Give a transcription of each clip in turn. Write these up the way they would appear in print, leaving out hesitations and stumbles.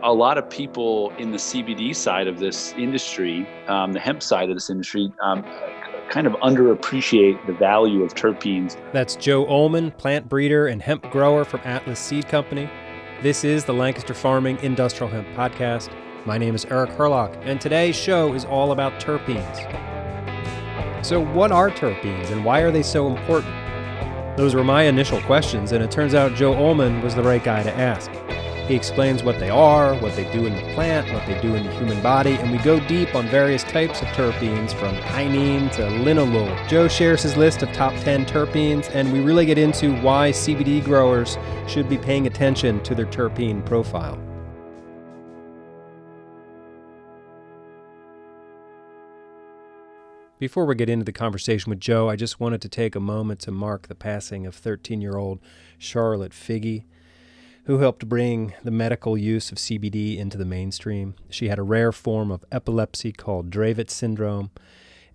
a lot of people in the CBD side of this industry, the hemp side of this industry, kind of underappreciate the value of terpenes. That's Joe Ullman, plant breeder and hemp grower from Atlas Seed Company. This is the Lancaster Farming Industrial Hemp Podcast. My name is Eric Herlock, and today's show is all about terpenes. So what are terpenes and why are they so important? Those were my initial questions, and it turns out Joe Ullman was the right guy to ask. He explains what they are, what they do in the plant, what they do in the human body, and we go deep on various types of terpenes from pinene to linalool. Joe shares his list of top 10 terpenes, and we really get into why CBD growers should be paying attention to their terpene profile. Before we get into the conversation with Joe, I just wanted to take a moment to mark the passing of 13-year-old Charlotte Figge, who helped bring the medical use of CBD into the mainstream. She had a rare form of epilepsy called Dravet syndrome,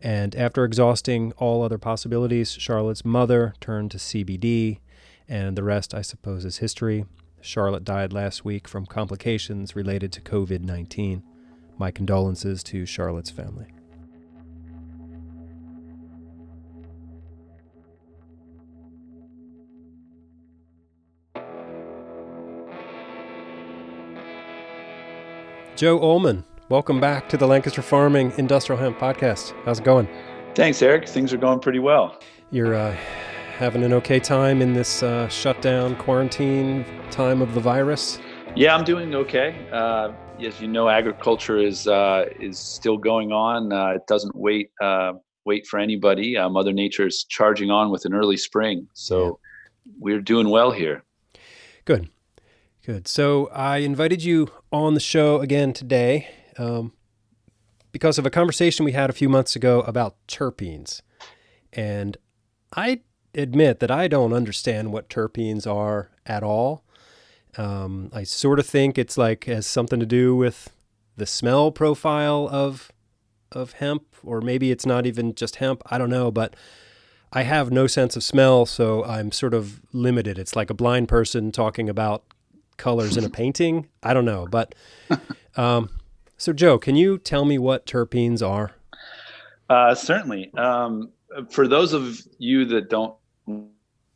and after exhausting all other possibilities, Charlotte's mother turned to CBD, and the rest, I suppose, is history. Charlotte died last week from complications related to COVID-19. My condolences to Charlotte's family. Joe Ullman, welcome back to the Lancaster Farming Industrial Hemp Podcast. How's it going? Thanks, Eric. Things are going pretty well. You're having an okay time in this shutdown, quarantine time of the virus? Yeah, I'm doing okay. As you know, agriculture is still going on. It doesn't wait for anybody. Mother Nature is charging on with an early spring, so we're doing well here. Good. So I invited you on the show again today because of a conversation we had a few months ago about terpenes. And I admit that I don't understand what terpenes are at all. I sort of think it's like has something to do with the smell profile of hemp, or maybe it's not even just hemp. I don't know, but I have no sense of smell, so I'm sort of limited. It's like a blind person talking about colors in a painting. I don't know, but so Joe, can you tell me what terpenes are? Certainly. For those of you that don't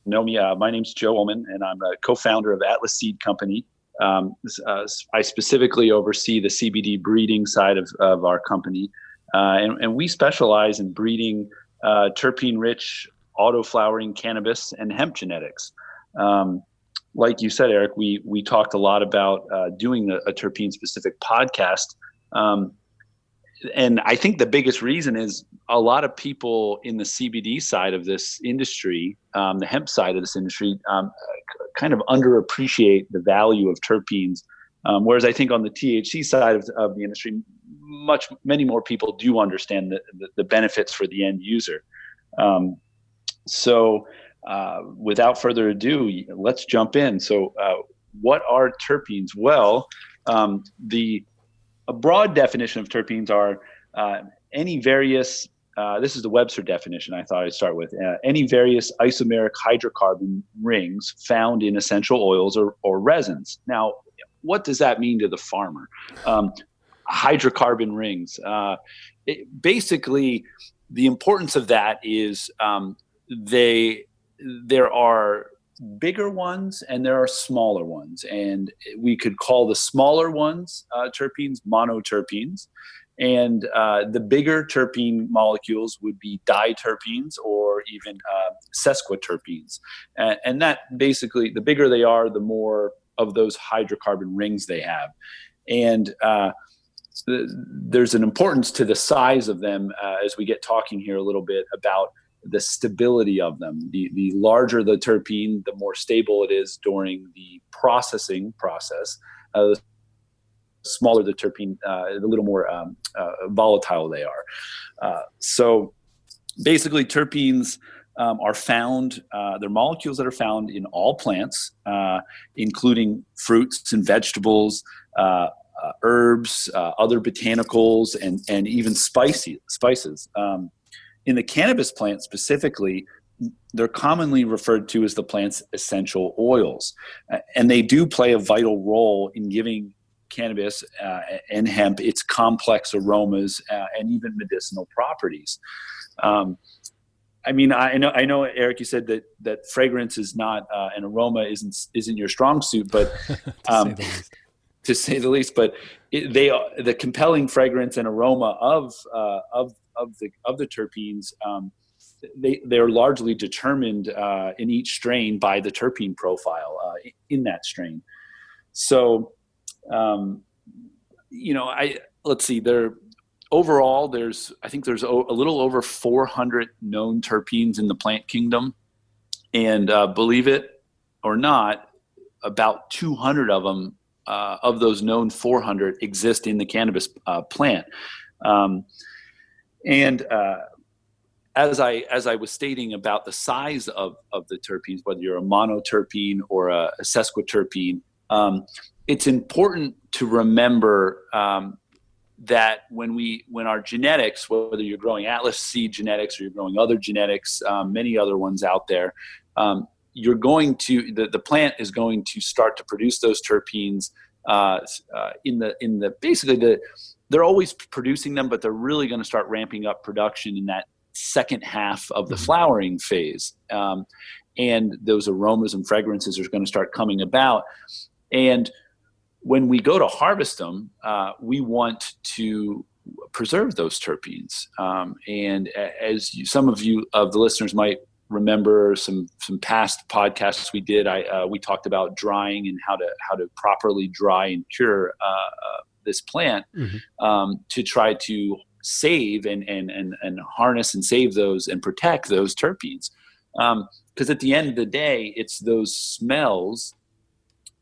know me, my name's Joe Ullman, and I'm a co-founder of Atlas Seed Company. I specifically oversee the CBD breeding side of our company, and we specialize in breeding terpene-rich, auto-flowering cannabis and hemp genetics. Like you said, Eric, we talked a lot about doing a terpene-specific podcast. And I think the biggest reason is a lot of people in the CBD side of this industry, the hemp side of this industry, kind of underappreciate the value of terpenes. Whereas I think on the THC side of the industry, many more people do understand the benefits for the end user. Without further ado, let's jump in. So what are terpenes? Well, a broad definition of terpenes are any various, this is the Webster definition I thought I'd start with, any various isomeric hydrocarbon rings found in essential oils or resins. Now, what does that mean to the farmer? Hydrocarbon rings. Basically, the importance of that is there are bigger ones and there are smaller ones, and we could call the smaller ones terpenes monoterpenes, and the bigger terpene molecules would be diterpenes or even sesquiterpenes, and that basically the bigger they are, the more of those hydrocarbon rings they have, and there's an importance to the size of them as we get talking here a little bit about the stability of them. The larger the terpene, the more stable it is during the processing process. The smaller the terpene, the little more volatile they are. So basically terpenes are found, they're molecules that are found in all plants, including fruits and vegetables, herbs, other botanicals, and even spices. In the cannabis plant specifically, they're commonly referred to as the plant's essential oils. And they do play a vital role in giving cannabis and hemp, its complex aromas and even medicinal properties. I mean, I know, Eric, you said that fragrance is not an aroma isn't your strong suit, but to say the least. to say the least. But the compelling fragrance and aroma of the terpenes, they're largely determined in each strain by the terpene profile in that strain. So, let's see. Overall, I think there's a little over 400 known terpenes in the plant kingdom, and believe it or not, about 200 of them, of those known 400, exist in the cannabis plant. And as I was stating about the size of the terpenes, whether you're a monoterpene or a sesquiterpene, it's important to remember that when our genetics, whether you're growing Atlas seed genetics or you're growing other genetics, many other ones out there, the plant is going to start to produce those terpenes they're always producing them, but they're really going to start ramping up production in that second half of the flowering phase. And those aromas and fragrances are going to start coming about. And when we go to harvest them, we want to preserve those terpenes. And as some of the listeners might remember, some past podcasts we did, we talked about drying and how to properly dry and cure this plant to try to save and harness and save those and protect those terpenes. Because at the end of the day, it's those smells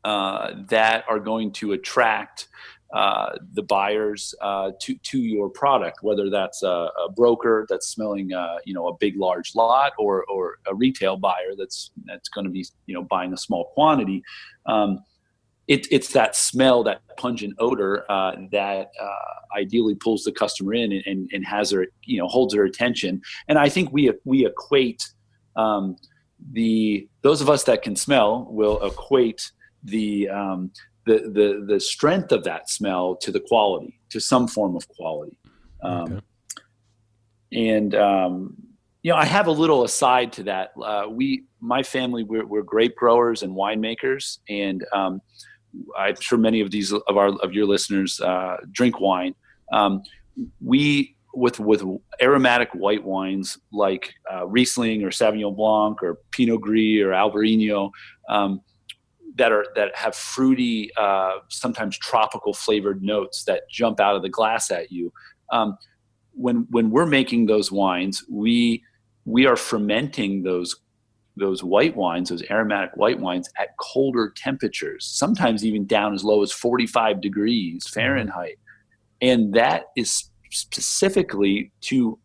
that are going to attract the buyers to your product, whether that's a broker that's smelling a big large lot, or a retail buyer that's going to be buying a small quantity. It's that smell, that pungent odor that ideally pulls the customer in and has her holds their attention. And I think we equate those of us that can smell will equate the strength of that smell to the quality, to some form of quality. Okay. And I have a little aside to that. My family, we're grape growers and winemakers, and I'm sure many of your listeners drink wine. We with aromatic white wines like Riesling or Sauvignon Blanc or Pinot Gris or Albarino, that have fruity, sometimes tropical flavored notes that jump out of the glass at you. When we're making those wines, we are fermenting those white wines, those aromatic white wines, at colder temperatures, sometimes even down as low as 45 degrees Fahrenheit. And that is specifically to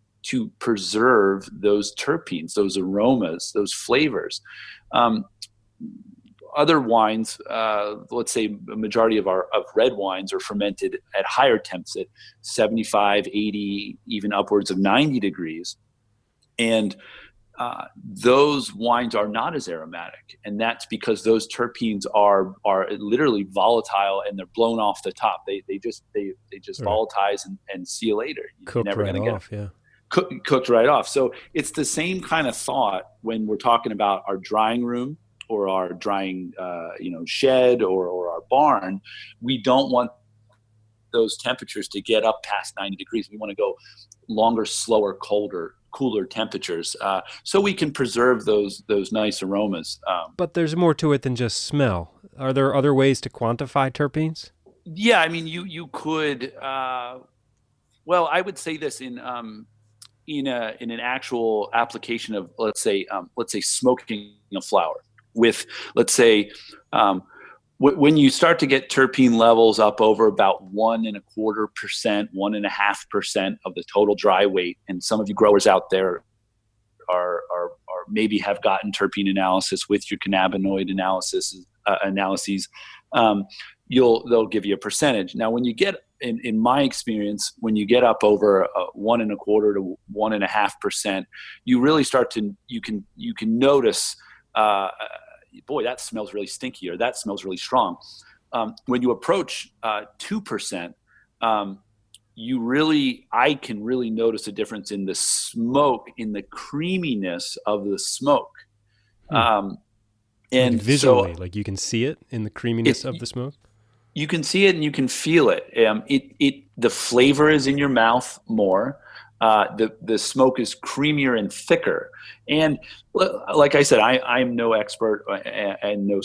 preserve those terpenes, those aromas, those flavors. Other wines, let's say a majority of red wines are fermented at higher temps, at 75, 80, even upwards of 90 degrees. And those wines are not as aromatic. And that's because those terpenes are literally volatile, and they're blown off the top. They just volatilize and see you later. Cooked never right gonna off, yeah. Cooked right off. So it's the same kind of thought when we're talking about our drying room or our drying shed or our barn. We don't want those temperatures to get up past 90 degrees. We want to go longer, slower, cooler temperatures, so we can preserve those nice aromas. But there's more to it than just smell. Are there other ways to quantify terpenes? Yeah, I mean, you could. Well, I would say this in an actual application of let's say smoking a flower with, let's say, when you start to get terpene levels up over about 1.25%, 1.5% of the total dry weight, and some of you growers out there are maybe have gotten terpene analysis with your cannabinoid analyses, they'll give you a percentage. Now, when you get in my experience, when you get up over 1.25% to 1.5%, you really start to you can notice. Boy, that smells really stinky, or that smells really strong. when you approach 2%, I can really notice a difference in the smoke, in the creaminess of the smoke. Um, Like and visually, so like you can see it in the creaminess it, of the smoke. you can see it and you can feel it. The flavor is in your mouth more. The smoke is creamier and thicker. And like I said, I'm no expert and no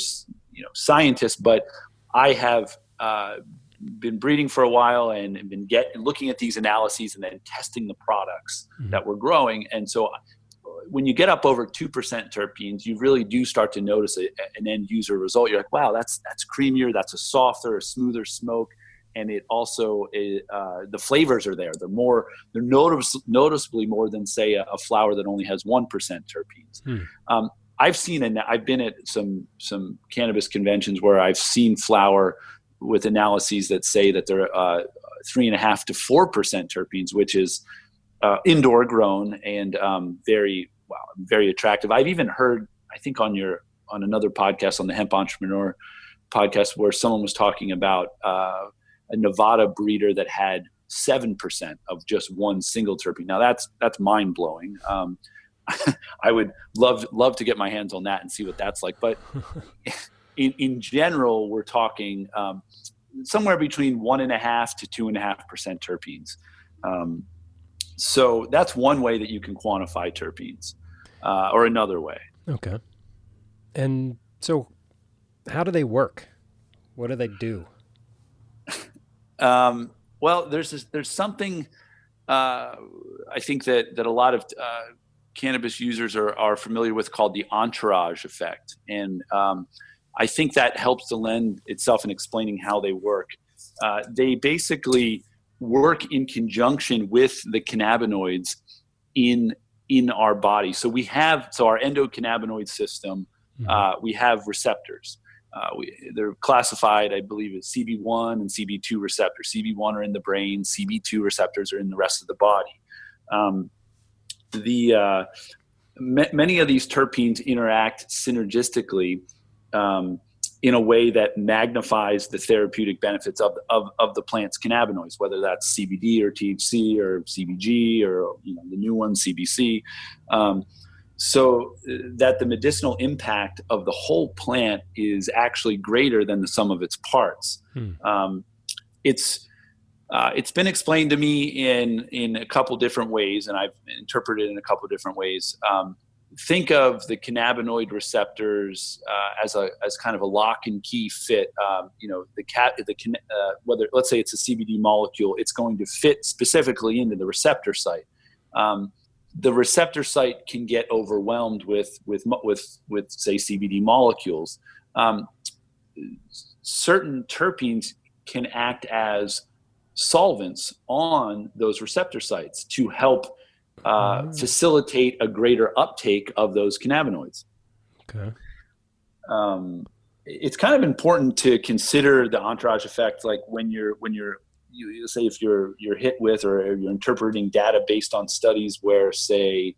scientist, but I have been breeding for a while and been looking at these analyses and then testing the products that we're growing. And so when you get up over 2% terpenes, you really do start to notice an end user result. You're like, wow, that's creamier. That's a softer, a smoother smoke. And it also, the flavors are there. They're noticeably more than, say, a flower that only has 1% terpenes. I've been at some cannabis conventions where I've seen flower with analyses that say that they're 3.5 to 4% terpenes, which is indoor grown and very attractive. I've even heard, I think on another podcast, on the Hemp Entrepreneur podcast, where someone was talking about a Nevada breeder that had 7% of just one single terpene. Now that's mind blowing. I would love to get my hands on that and see what that's like. But in general, we're talking somewhere between 1.5 to 2.5% terpenes. So that's one way that you can quantify terpenes, or another way. Okay. And so how do they work? What do they do? Well, there's something I think that a lot of cannabis users are familiar with called the entourage effect. And I think that helps to lend itself in explaining how they work. They basically work in conjunction with the cannabinoids in our body. So our endocannabinoid system, we have receptors. They're classified, I believe, as CB1 and CB2 receptors. CB1 are in the brain, CB2 receptors are in the rest of the body. Many of these terpenes interact synergistically in a way that magnifies the therapeutic benefits of the plant's cannabinoids, whether that's CBD or THC or CBG or the new one, CBC. So that the medicinal impact of the whole plant is actually greater than the sum of its parts. It's been explained to me in a couple different ways, and I've interpreted it in a couple different ways. Think of the cannabinoid receptors as kind of a lock and key fit. Whether, let's say it's a CBD molecule, it's going to fit specifically into the receptor site. The receptor site can get overwhelmed with say CBD molecules. Certain terpenes can act as solvents on those receptor sites to help facilitate a greater uptake of those cannabinoids. Okay. It's kind of important to consider the entourage effect, like when you say if you're hit with or you're interpreting data based on studies where, say,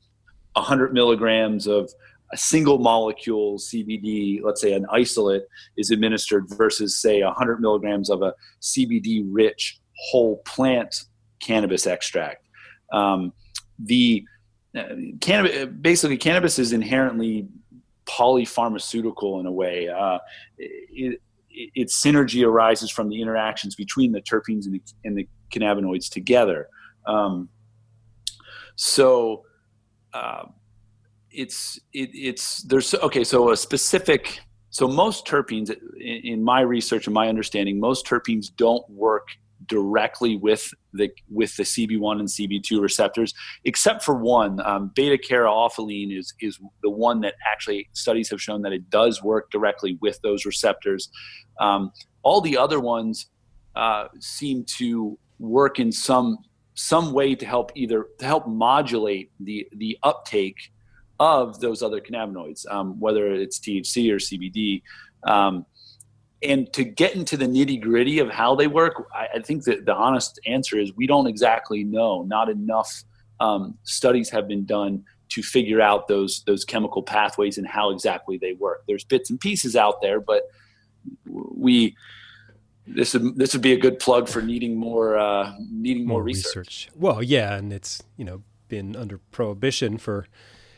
100 milligrams of a single molecule CBD, let's say an isolate, is administered versus, say, 100 milligrams of a CBD-rich whole plant cannabis extract. Cannabis is inherently polypharmaceutical in a way. Its synergy arises from the interactions between the terpenes and the cannabinoids together. So most terpenes, in my research and my understanding, most terpenes don't work directly with the CB1 and CB2 receptors, except for one. Beta-caryophyllene is the one that actually studies have shown that it does work directly with those receptors. All the other ones seem to work in some way to help modulate the uptake of those other cannabinoids, whether it's THC or CBD. And to get into the nitty-gritty of how they work, I think that the honest answer is we don't exactly know. Not enough studies have been done to figure out those chemical pathways and how exactly they work. There's bits and pieces out there, but we This would be a good plug for needing more More research. Well, yeah, and it's been under prohibition for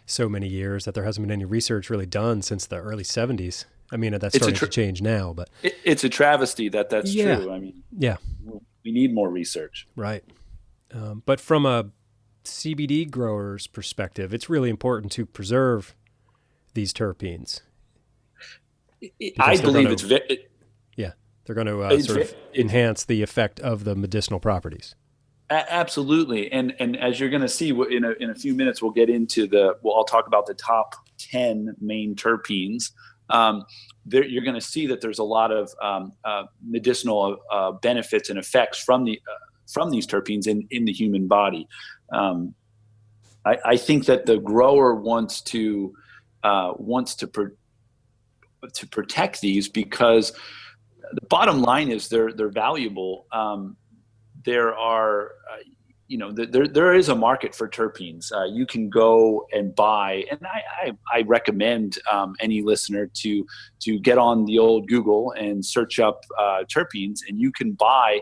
so many years that there hasn't been any research really done since the early '70s. I mean, that's starting to change now, but it's a travesty that that's yeah, true. I mean, yeah, we need more research. right. But from a CBD grower's perspective, it's really important to preserve these terpenes. I believe yeah, they're going to sort of enhance the effect of the medicinal properties. Absolutely, and as you're going to see in a few minutes, we'll get into I'll talk about the top 10 main terpenes. You're going to see that there's a lot of medicinal benefits and effects from these terpenes in the human body. I think that the grower wants to protect these because the bottom line is they're valuable. There are, there is a market for terpenes. You can go and buy, and I recommend any listener to get on the old Google and search up terpenes, and you can buy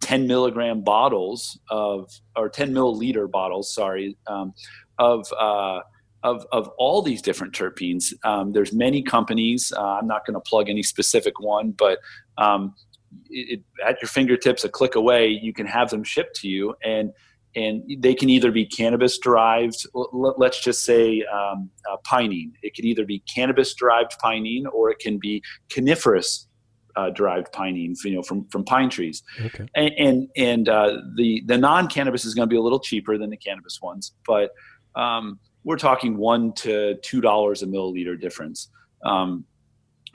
10 milligram bottles or 10 milliliter bottles, of all these different terpenes. There's many companies. I'm not going to plug any specific one, but at your fingertips, a click away, you can have them shipped to you, and they can either be cannabis derived. Let's just say pinene. It could either be cannabis derived pinene, or it can be coniferous derived pinene, from pine trees. Okay. And the non-cannabis is going to be a little cheaper than the cannabis ones, but we're talking $1 to $2 a milliliter difference.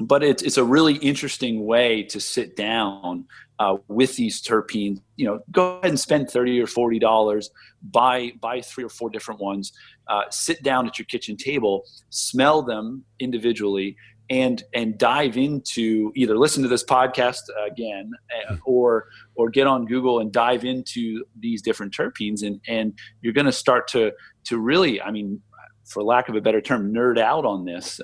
But it's a really interesting way to sit down with these terpenes. Go ahead and spend $30 or $40, buy 3 or 4 different ones, sit down at your kitchen table, smell them individually, and dive into, either listen to this podcast again, or get on Google and dive into these different terpenes, and you're going to start to really, I mean, for lack of a better term, nerd out on this.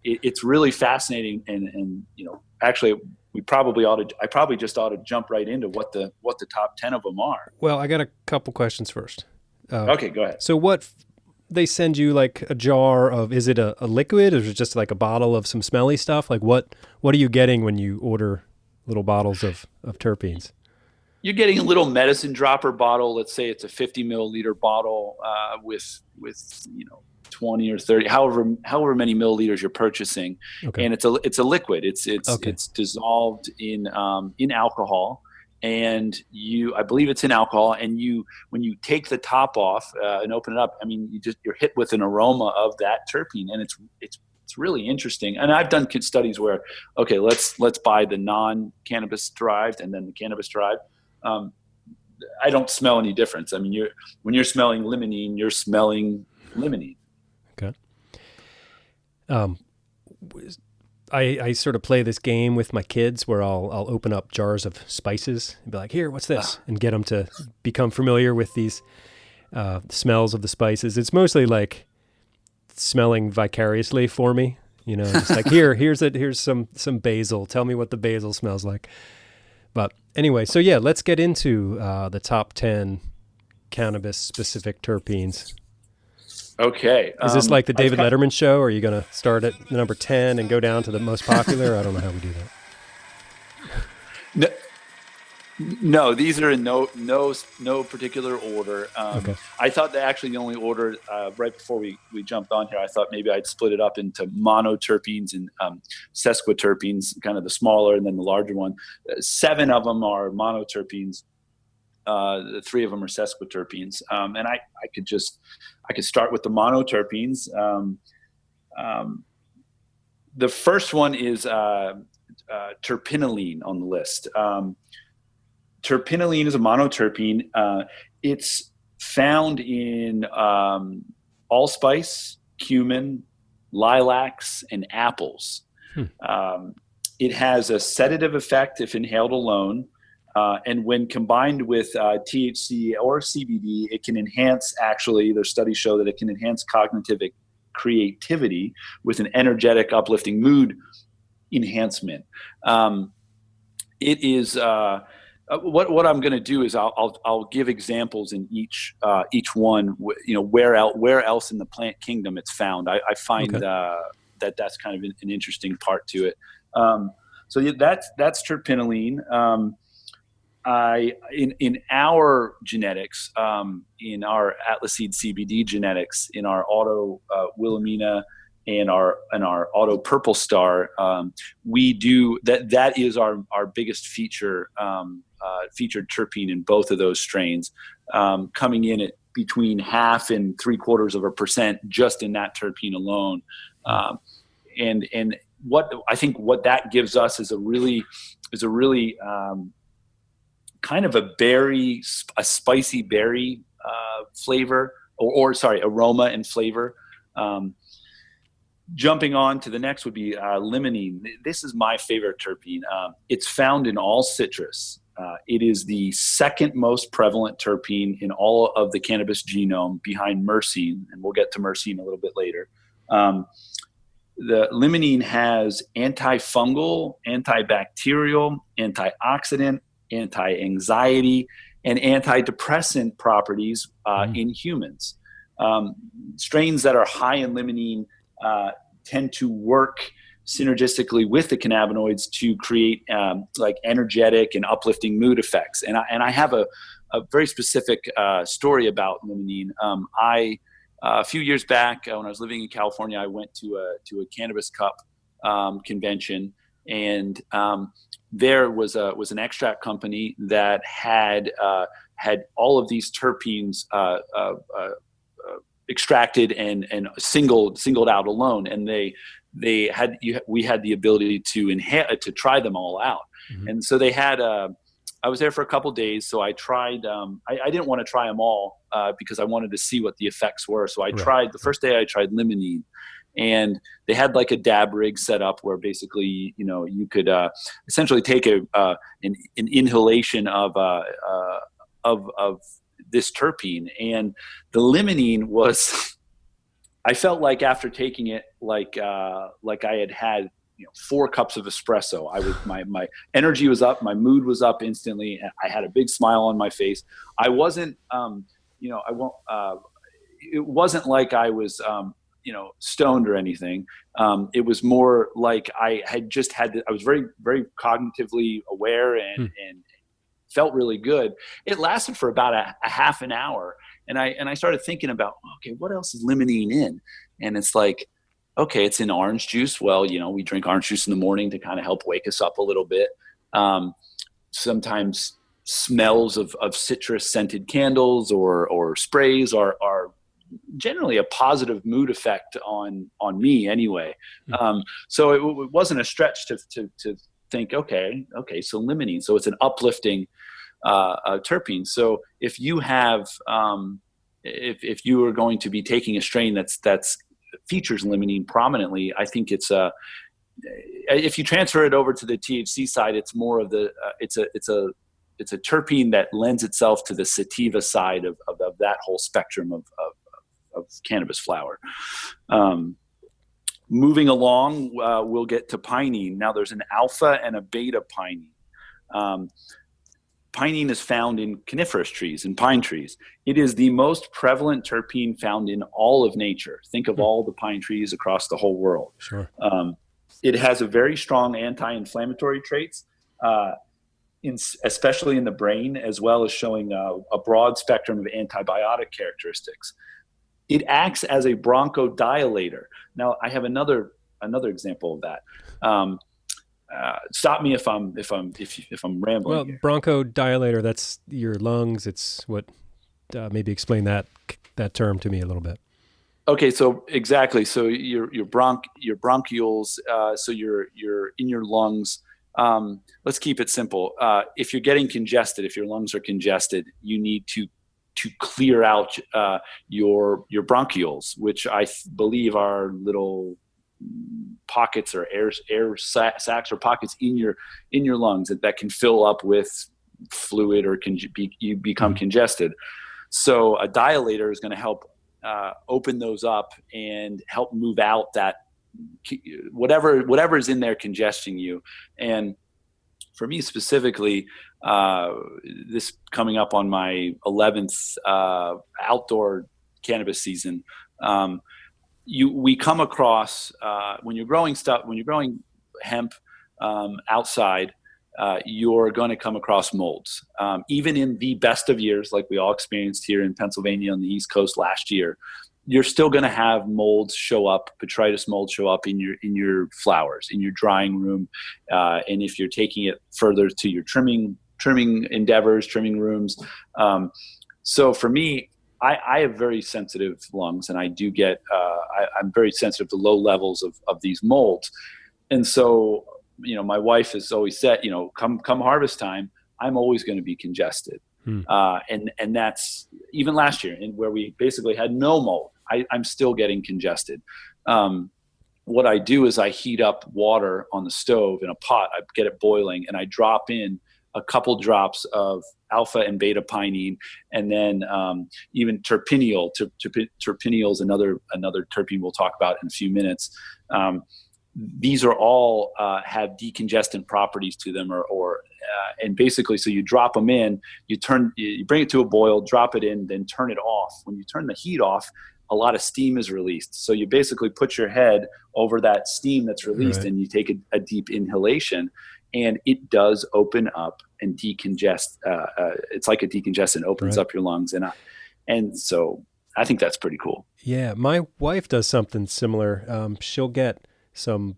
It's really fascinating, and actually I probably just ought to jump right into what the top 10 of them are. Well, I got a couple questions first. Okay, go ahead. So what they send you, like a jar of, is it a liquid, or is it just like a bottle of some smelly stuff? Like what are you getting when you order little bottles of terpenes? You're getting a little medicine dropper bottle. Let's say it's a 50 milliliter bottle with 20 or 30, however many milliliters you're purchasing. Okay. And it's a liquid. It's dissolved in alcohol, and I believe it's in alcohol. And when you take the top off and open it up, I mean, you're hit with an aroma of that terpene, and it's really interesting. And I've done studies where, okay, let's buy the non-cannabis derived and then the cannabis derived. I don't smell any difference. I mean, when you're smelling limonene, you're smelling limonene. Okay. I sort of play this game with my kids where I'll open up jars of spices and be like, here, what's this? And get them to become familiar with these smells of the spices. It's mostly like smelling vicariously for me, just like, here's some basil. Tell me what the basil smells like. But anyway, so yeah, let's get into the top 10 cannabis specific terpenes. Okay. Is this like the David Letterman show? Or are you going to start at number 10 and go down to the most popular? I don't know how we do that. No, these are in no particular order. Okay. I thought that actually the only order, right before we jumped on here, I thought maybe I'd split it up into monoterpenes and sesquiterpenes, kind of the smaller and then the larger one. 7 of them are monoterpenes. 3 of them are sesquiterpenes. And I could start with the monoterpenes. The first one is terpinolene on the list. Terpinolene is a monoterpene. It's found in allspice, cumin, lilacs, and apples. It has a sedative effect if inhaled alone. And when combined with THC or CBD, it can enhance, actually, their studies show that it can enhance cognitive creativity with an energetic, uplifting mood enhancement. It is what I'm going to do is I'll give examples in each one. Where else in the plant kingdom it's found. I find Okay. that's kind of an interesting part to it. So yeah, that's terpinolene. In our genetics, in our Atlas Seed CBD genetics, in our auto Wilhelmina and our auto Purple Star, we do that. That is our biggest featured terpene in both of those strains, coming in at between 0.5% and 0.75% just in that terpene alone. And what I think what that gives us is a really kind of a spicy berry flavor, or sorry, aroma and flavor. Jumping on to the next would be limonene. This is my favorite terpene. It's found in all citrus. It is the second most prevalent terpene in all of the cannabis genome, behind myrcene, and we'll get to myrcene a little bit later. The limonene has antifungal, antibacterial, antioxidant, anti-anxiety, and antidepressant properties in humans. Strains that are high in limonene tend to work synergistically with the cannabinoids to create like energetic and uplifting mood effects. And I have a very specific story about limonene. A few years back, when I was living in California, I went to a Cannabis Cup convention, and there was an extract company that had all of these terpenes extracted and singled out alone, and we had the ability to try them all out. Mm-hmm. And so they had I was there for a couple of days, so I tried. I didn't want to try them all because I wanted to see what the effects were. So I tried the first day. I tried limonene, and they had like a dab rig set up where basically, you could essentially take an inhalation of this terpene, and the limonene was. I felt like after taking it, like I had 4 cups of espresso. My energy was up, my mood was up instantly, and I had a big smile on my face. I wasn't, it wasn't like I was, stoned or anything. It was more like I was very, very cognitively aware and felt really good. It lasted for about a half an hour. And I started thinking about, okay, what else is limonene in? And it's like, okay, it's in orange juice. Well, we drink orange juice in the morning to kind of help wake us up a little bit. Sometimes smells of citrus scented candles or sprays are generally a positive mood effect on me anyway. So it wasn't a stretch to think, okay, so limonene. So it's an uplifting terpene. So if you have, if you are going to be taking a strain that's features limonene prominently, I think it's if you transfer it over to the THC side, it's more of the it's a terpene that lends itself to the sativa side of that whole spectrum of cannabis flower. Moving along, we'll get to pinene. Now there's an alpha and a beta pinene. Pinene is found in coniferous trees and pine trees. It is the most prevalent terpene found in all of nature. Think of all the pine trees across the whole world. Sure. It has a very strong anti-inflammatory traits, especially in the brain, as well as showing a broad spectrum of antibiotic characteristics. It acts as a bronchodilator. Now, I have another example of that. Stop me if I'm rambling. Well, here. Bronchodilator, that's your lungs. It's what, maybe explain that term to me a little bit. Okay, so exactly. So your bronchioles. So you're in your lungs. Let's keep it simple. If you're getting congested, if your lungs are congested, you need to clear out your bronchioles, which I believe are little pockets or air sacs or pockets in your lungs that can fill up with fluid or you become congested. So a dilator is going to help open those up and help move out that whatever is in there congesting you. And for me specifically, this coming up on my 11th outdoor cannabis season, we come across when you're growing hemp outside, you're going to come across molds. Even in the best of years, like we all experienced here in Pennsylvania on the East Coast last year, you're still going to have molds show up, botrytis molds show up in your flowers, in your drying room, and if you're taking it further to your trimming endeavors, trimming rooms. So for me, I have very sensitive lungs, and I do get I'm very sensitive to low levels of these molds, and so my wife has always said, come harvest time, I'm always going to be congested. And that's even last year, where we basically had no mold. I'm still getting congested. What I do is I heat up water on the stove in a pot. I get it boiling, and I drop in a couple drops of alpha and beta pinene, and then even terpeneol. Terpeneol is another terpene we'll talk about in a few minutes. These are all have decongestant properties to them, and basically, so you drop them in, you bring it to a boil, drop it in, then turn it off. When you turn the heat off, a lot of steam is released. So you basically put your head over that steam that's released, right, and you take a deep inhalation, and it does open up and decongest. It's like a decongestant, opens up your lungs, and so I think that's pretty cool. Yeah, my wife does something similar. She'll get some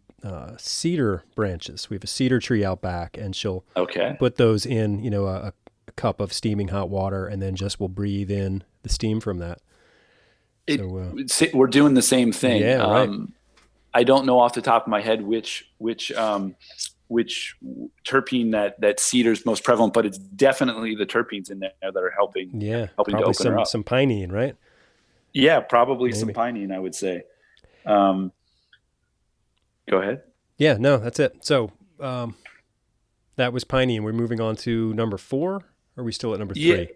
cedar branches. We have a cedar tree out back, and she'll put those in, a cup of steaming hot water, and then just will breathe in the steam from that. We're doing the same thing. Yeah, right. I don't know off the top of my head which terpene that cedar is most prevalent, but it's definitely the terpenes in there that are helping. Yeah, helping to open her up. Some pinene, right? Yeah, probably maybe some pinene, I would say. Go ahead. Yeah, no, that's it. So that was pinene. We're moving on to number 4. Or are we still at number 3?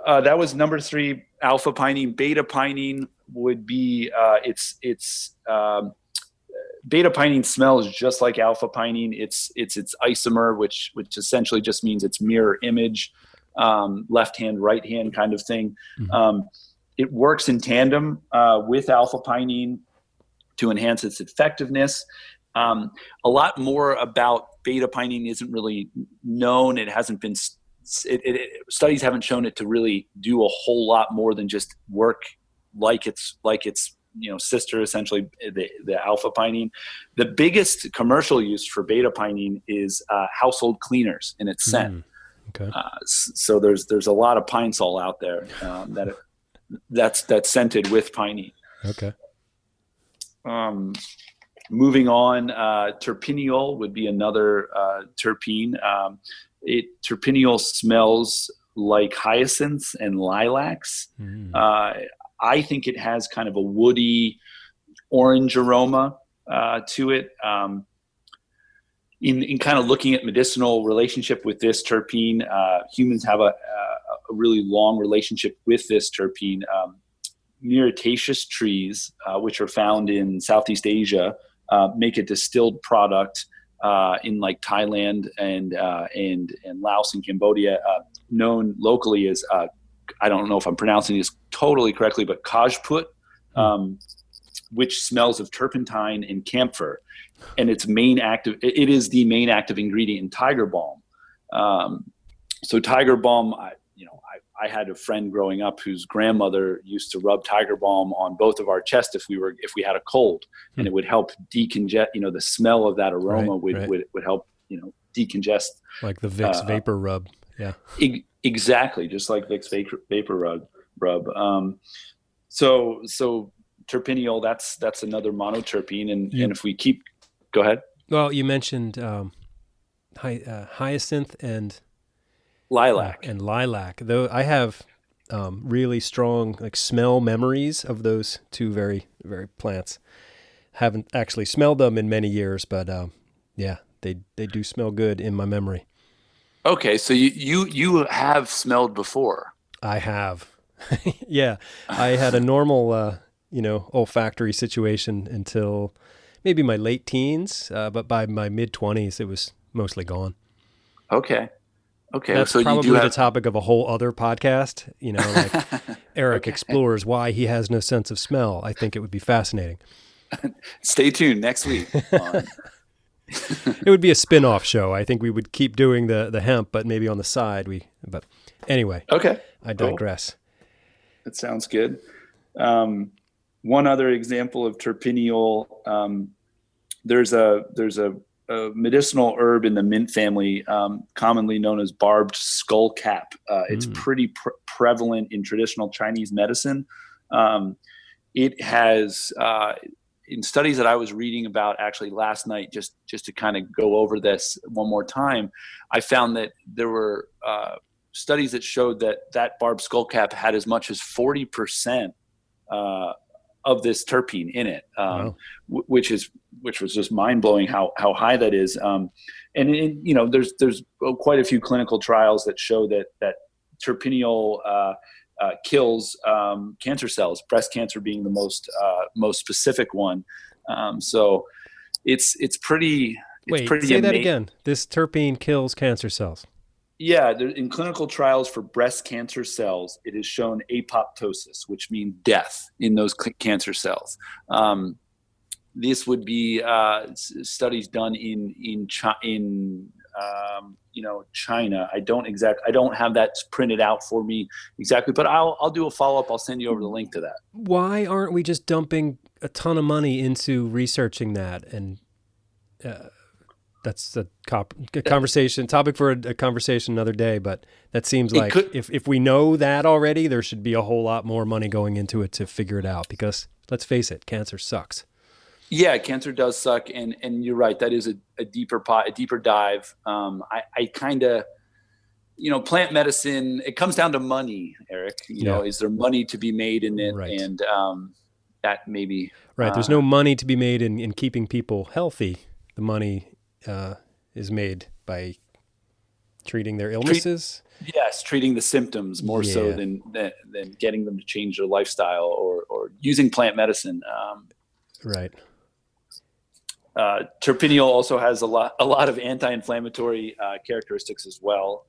Yeah, that was number 3, alpha pinene. Beta pinene would be beta pinene smells just like alpha pinene. It's isomer, which essentially just means it's mirror image, left hand, right hand kind of thing. Mm-hmm. It works in tandem with alpha pinene to enhance its effectiveness. A lot more about beta pinene isn't really known. It hasn't been studies haven't shown it to really do a whole lot more than just work like its sister, essentially the alpha pinene. The biggest commercial use for beta pinene is household cleaners in its scent. Okay. So there's a lot of pine sol out there that's scented with pinene. Okay. Moving on, terpeneol would be another terpene. Terpeneol smells like hyacinths and lilacs. I think it has kind of a woody orange aroma to it. In kind of looking at medicinal relationship with this terpene, humans have a really long relationship with this terpene. Myrtaceous trees, which are found in Southeast Asia, make a distilled product in like Thailand and Laos and Cambodia, known locally as I don't know if I'm pronouncing this totally correctly, but kajput, which smells of turpentine and camphor, and it is the main active ingredient in tiger balm. So tiger balm, I had a friend growing up whose grandmother used to rub tiger balm on both of our chests if we had a cold, and it would help decongest. The smell of that aroma would help decongest, like the Vicks vapor rub. Yeah, exactly, just like Vicks vapor rub. So terpeneol, that's another monoterpene, and if we go ahead. Well, you mentioned hyacinth and lilac. Though I have really strong smell memories of those two very, very plants. Haven't actually smelled them in many years, but yeah, they do smell good in my memory. Okay, so you have smelled before. I have. Yeah, I had a normal olfactory situation until maybe my late teens, but by my mid-20s it was mostly gone. Okay. Okay. That's So you do probably the have. topic of a whole other podcast, like Eric Okay. explores why he has no sense of smell. I think it would be fascinating. Stay tuned next week on. It would be a spin-off show. I think we would keep doing the hemp, but maybe on the side but anyway, Okay. I Cool. digress. That sounds good. Um, One other example of terpineol. There's a medicinal herb in the mint family, commonly known as barbed skullcap. It's Mm. pretty prevalent in traditional Chinese medicine. Um, it has, in studies that I was reading about actually last night, just to kind of go over this one more time, I found that there were studies that showed that barbed skullcap had as much as 40% uh, of this terpene in it, Wow. which was just mind blowing how high that is. There's quite a few clinical trials that show that terpineol kills cancer cells, breast cancer being the most specific one. So it's pretty Wait, say that amazing. again. This terpene kills cancer cells. Yeah, in clinical trials for breast cancer cells, it has shown apoptosis, which means death in those cancer cells. This would be studies done in China. I don't have that printed out for me exactly, but I'll do a follow up. I'll send you over the link to that. Why aren't we just dumping a ton of money into researching that? And that's a conversation topic for a conversation another day. But that seems It like could, if we know that already, there should be a whole lot more money going into it to figure it out. Because let's face it, cancer sucks. yeah, cancer does suck, and you're right. That is a deeper pot, a deeper dive. I kind of, plant medicine, it comes down to money, Eric. Yeah. Is there money to be made in it? Right. And that maybe. Right. There's no money to be made in keeping people healthy. The money is made by treating their illnesses. Yes, treating the symptoms more so Yeah. than getting them to change their lifestyle or using plant medicine. Right. Terpineol also has a lot of anti-inflammatory characteristics as well.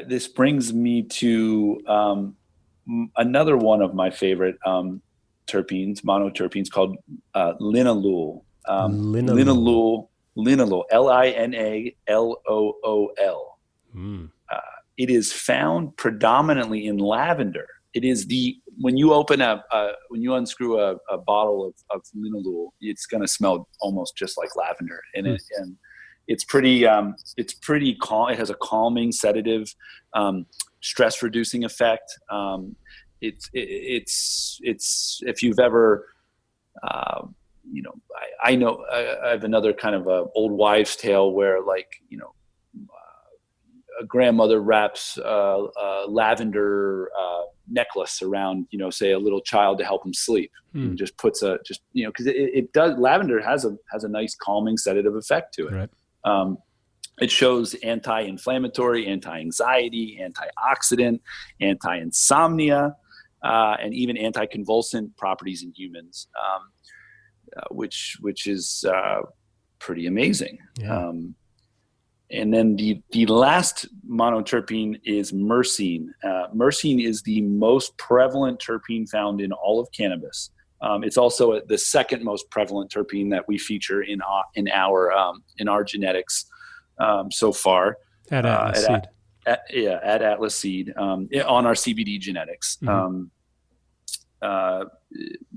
This brings me to another one of my favorite terpenes, monoterpenes, called linalool. Linalool. Linalool, Linalool. Mm. It is found predominantly in lavender. It is when you unscrew a bottle of linalool, it's going to smell almost just like lavender, and it's pretty calm. It has a calming, sedative, stress reducing effect. It's if you've ever I know I have another kind of a old wives' tale where a grandmother wraps a lavender necklace around, say a little child to help him sleep, and just puts because it does. Lavender has a nice calming, sedative effect to it. Right. It shows anti-inflammatory, anti-anxiety, antioxidant, anti-insomnia, and even anti-convulsant properties in humans, which is pretty amazing. Yeah. And then the last monoterpene is myrcene. Myrcene is the most prevalent terpene found in all of cannabis. It's also the second most prevalent terpene that we feature in our genetics so far. At Atlas Seed. At Atlas Seed on our CBD genetics. Mm-hmm.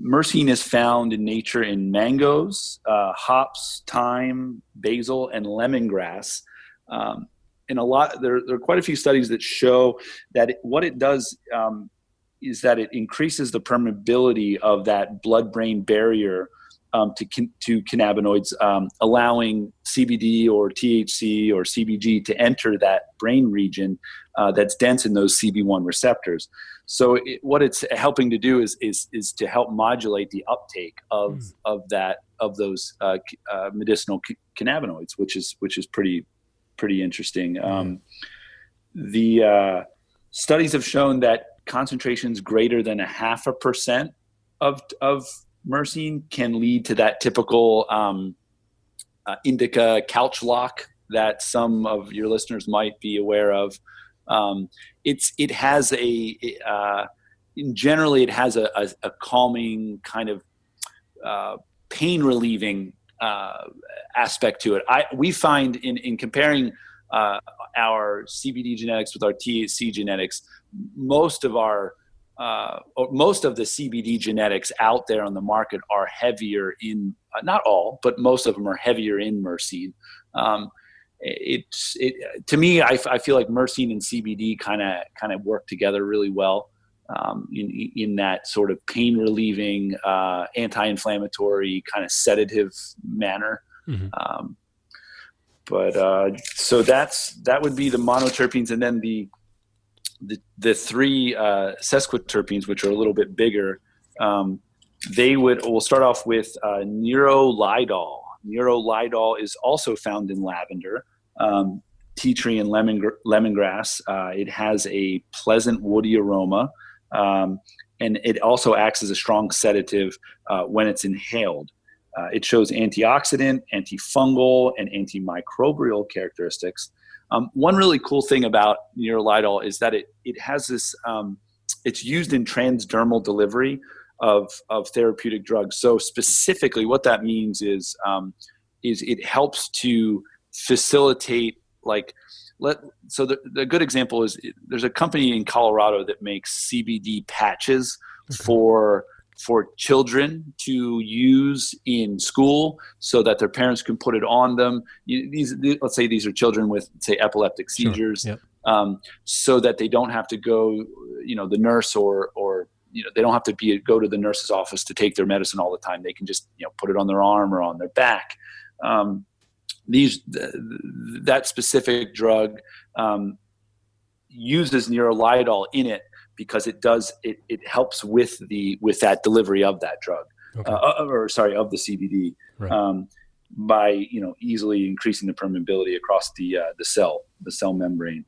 Myrcene is found in nature in mangoes, hops, thyme, basil, and lemongrass. And there are quite a few studies that show that what it does is that it increases the permeability of that blood-brain barrier to cannabinoids, allowing CBD or THC or CBG to enter that brain region that's dense in those CB1 receptors. So what it's helping to do is to help modulate the uptake of those medicinal cannabinoids, which is pretty interesting. The studies have shown that concentrations greater than 0.5% of myrcene can lead to that typical indica couch lock that some of your listeners might be aware of. It has generally it has a calming kind of pain relieving aspect to it. We find in comparing our CBD genetics with our THC genetics, most of the CBD genetics out there on the market are heavier in, not all, but most of them are heavier in myrcene. To me, I feel like myrcene and CBD kind of work together really well in that sort of pain relieving, anti-inflammatory kind of sedative manner. Mm-hmm. So that would be the monoterpenes, and then the three sesquiterpenes, which are a little bit bigger. We'll start off with neurolidol. Neurolidol is also found in lavender, tea tree, and lemongrass. It has a pleasant woody aroma, and it also acts as a strong sedative when it's inhaled. It shows antioxidant, antifungal, and antimicrobial characteristics. One really cool thing about neurolidol is that it has this. It's used in transdermal delivery of therapeutic drugs. So specifically, what that means is it helps to facilitate So the good example is there's a company in Colorado that makes CBD patches for children to use in school so that their parents can put it on them. Let's say these are children with, say, epileptic seizures, sure. Yep. So that they don't have to go, the nurse or they don't have to go to the nurse's office to take their medicine all the time. They can just, put it on their arm or on their back. That specific drug uses neurolidol in it because it helps with that delivery of that drug, of the CBD, right. By easily increasing the permeability across the cell membrane.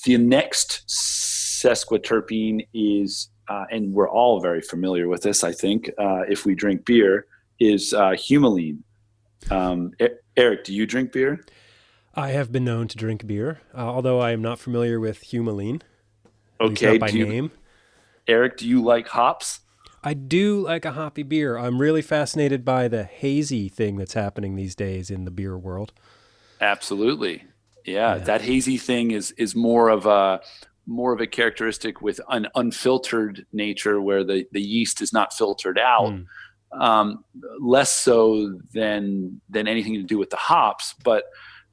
The next sesquiterpene is, and we're all very familiar with this, I think, if we drink beer, is humulene. Eric, do you drink beer? I have been known to drink beer, although I am not familiar with humulene. Okay, not by name. Eric, do you like hops? I do like a hoppy beer. I'm really fascinated by the hazy thing that's happening these days in the beer world. Absolutely. Yeah. That hazy thing is more of a characteristic with an unfiltered nature where the yeast is not filtered out. Less so than anything to do with the hops, but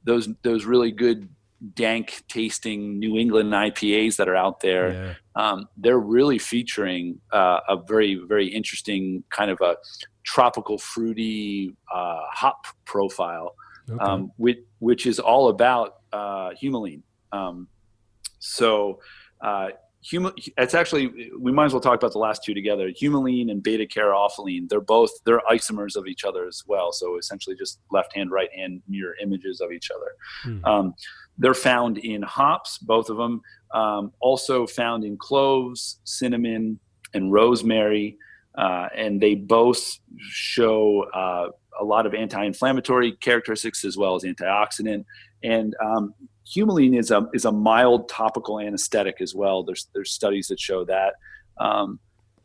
those really good dank tasting New England IPAs that are out there, they're really featuring a very, very interesting kind of a tropical fruity hop profile, which is all about humulene. It's actually, we might as well talk about the last two together. Humulene and beta-caryophyllene, they're isomers of each other as well. So essentially just left hand, right hand mirror images of each other. They're found in hops, both of them. Also found in cloves, cinnamon, and rosemary. And they both show a lot of anti-inflammatory characteristics as well as antioxidant. And humulene is a mild topical anesthetic as well. There's studies that show that.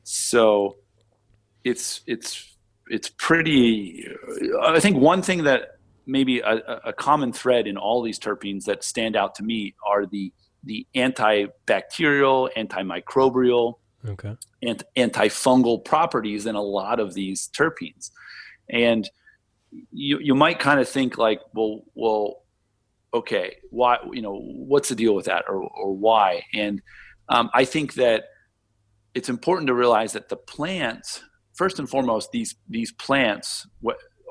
So it's pretty. I think one thing that maybe a common thread in all these terpenes that stand out to me are the antibacterial, antimicrobial, and antifungal properties in a lot of these terpenes. And you might kind of think like, well, okay, why? What's the deal with that, or why? And I think that it's important to realize that the plants, first and foremost, these plants,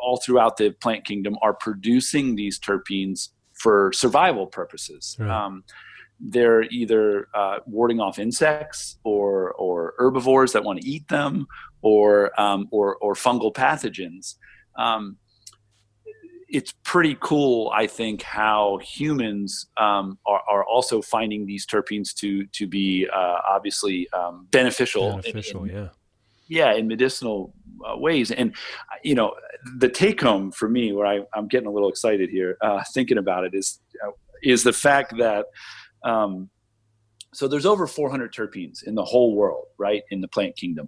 all throughout the plant kingdom, are producing these terpenes for survival purposes. Right. They're either warding off insects or herbivores that want to eat them, or fungal pathogens. It's pretty cool, I think, how humans are also finding these terpenes to be obviously beneficial. Beneficial, in medicinal ways. And the take home for me, where I'm getting a little excited here, thinking about it, is the fact that so there's over 400 terpenes in the whole world, right, in the plant kingdom.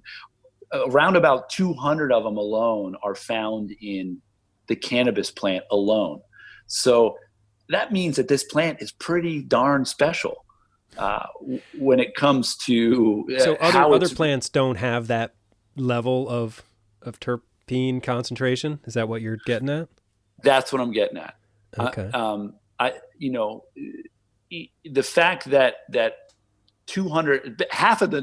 Around about 200 of them alone are found in the cannabis plant alone. So that means that this plant is pretty darn special when it comes to So how other plants don't have that level of terpene concentration. Is that what you're getting at? That's what I'm getting at. Okay. The fact that 200, half of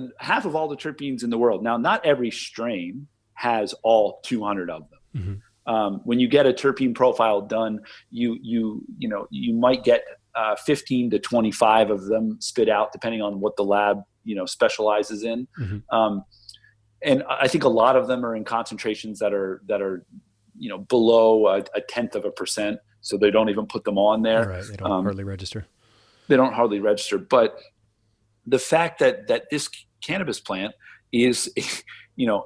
all the terpenes in the world. Now, not every strain has all 200 of them. Mm-hmm. When you get a terpene profile done, you might get 15 to 25 of them spit out, depending on what the lab specializes in. Mm-hmm. And I think a lot of them are in concentrations that are below a tenth of a percent, so they don't even put them on there. Right, they don't hardly register. They don't hardly register, but the fact that this cannabis plant is,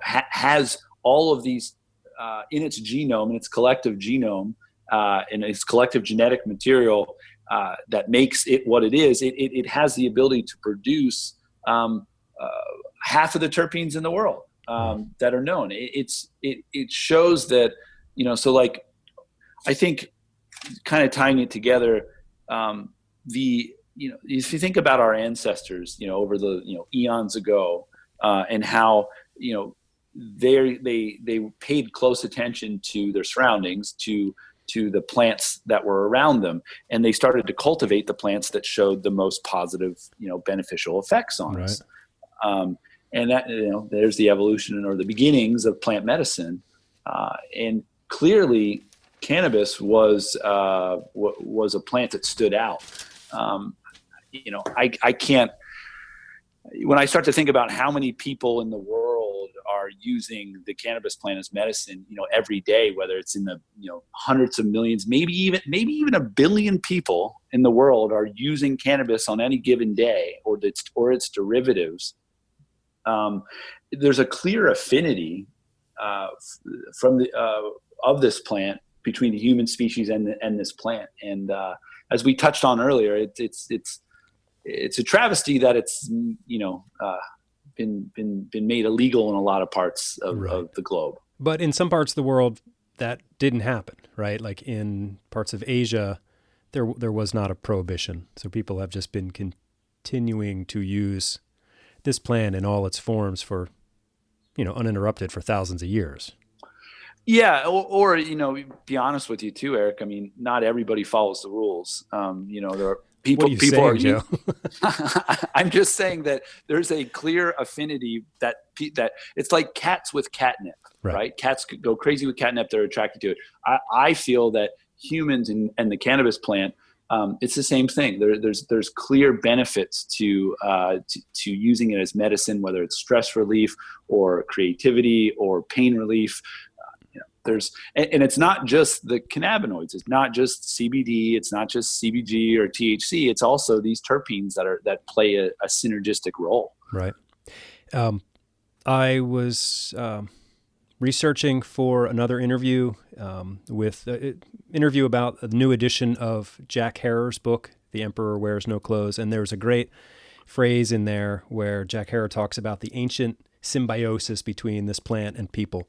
has all of these in its genome, in its collective genome, and its collective genetic material that makes it what it is, it has the ability to produce half of the terpenes in the world that are known. It shows that, so like, I think kind of tying it together, if you think about our ancestors, over the eons ago, and how they paid close attention to their surroundings, to the plants that were around them, and they started to cultivate the plants that showed the most positive, beneficial effects on us. And that there's the evolution or the beginnings of plant medicine, and clearly cannabis was a plant that stood out. I can't, when I start to think about how many people in the world are using the cannabis plant as medicine, every day, whether it's in the, hundreds of millions, maybe even a billion people in the world are using cannabis on any given day, or its derivatives. There's a clear affinity from of this plant between the human species and this plant. And as we touched on earlier, it's a travesty that it's been made illegal in a lot of parts of the globe. But in some parts of the world, that didn't happen, right? Like in parts of Asia, there was not a prohibition, so people have just been continuing to use this plant in all its forms for, uninterrupted for thousands of years. Yeah, or be honest with you too, Eric. I mean, not everybody follows the rules. There are people. What are you saying, Joe? I'm just saying that there's a clear affinity that it's like cats with catnip, right? Cats go crazy with catnip; they're attracted to it. I feel that humans and the cannabis plant, it's the same thing. There's clear benefits to using it as medicine, whether it's stress relief or creativity or pain relief. And it's not just the cannabinoids. It's not just CBD. It's not just CBG or THC. It's also these terpenes that play a synergistic role. Right. I was researching for another interview with an interview about a new edition of Jack Herer's book, The Emperor Wears No Clothes. And there's a great phrase in there where Jack Herer talks about the ancient symbiosis between this plant and people.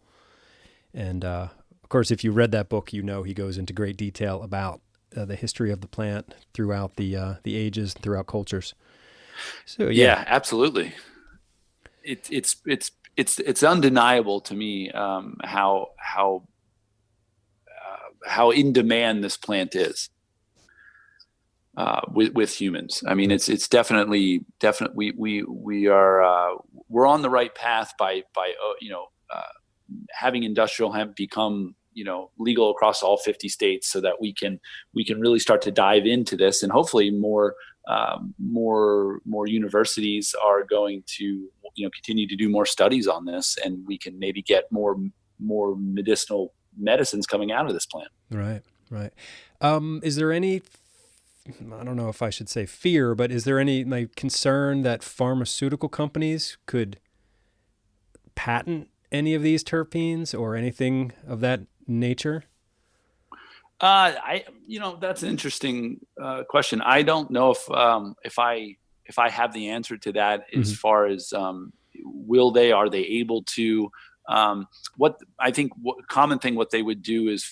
And of course, if you read that book, he goes into great detail about the history of the plant throughout the ages, throughout cultures. So yeah, absolutely. It's undeniable to me how in demand this plant is with humans. I mean, it's definitely we're on the right path by having industrial hemp become legal across all 50 states, so that we can really start to dive into this, and hopefully more universities are going to continue to do more studies on this, and we can maybe get more medicinal medicines coming out of this plant. Right. Is there any, I don't know if I should say fear, but is there any concern that pharmaceutical companies could patent any of these terpenes or anything of that nature? That's an interesting question. I don't know if I have the answer to that as Mm-hmm. far as are they able to? What I think, common thing, what they would do is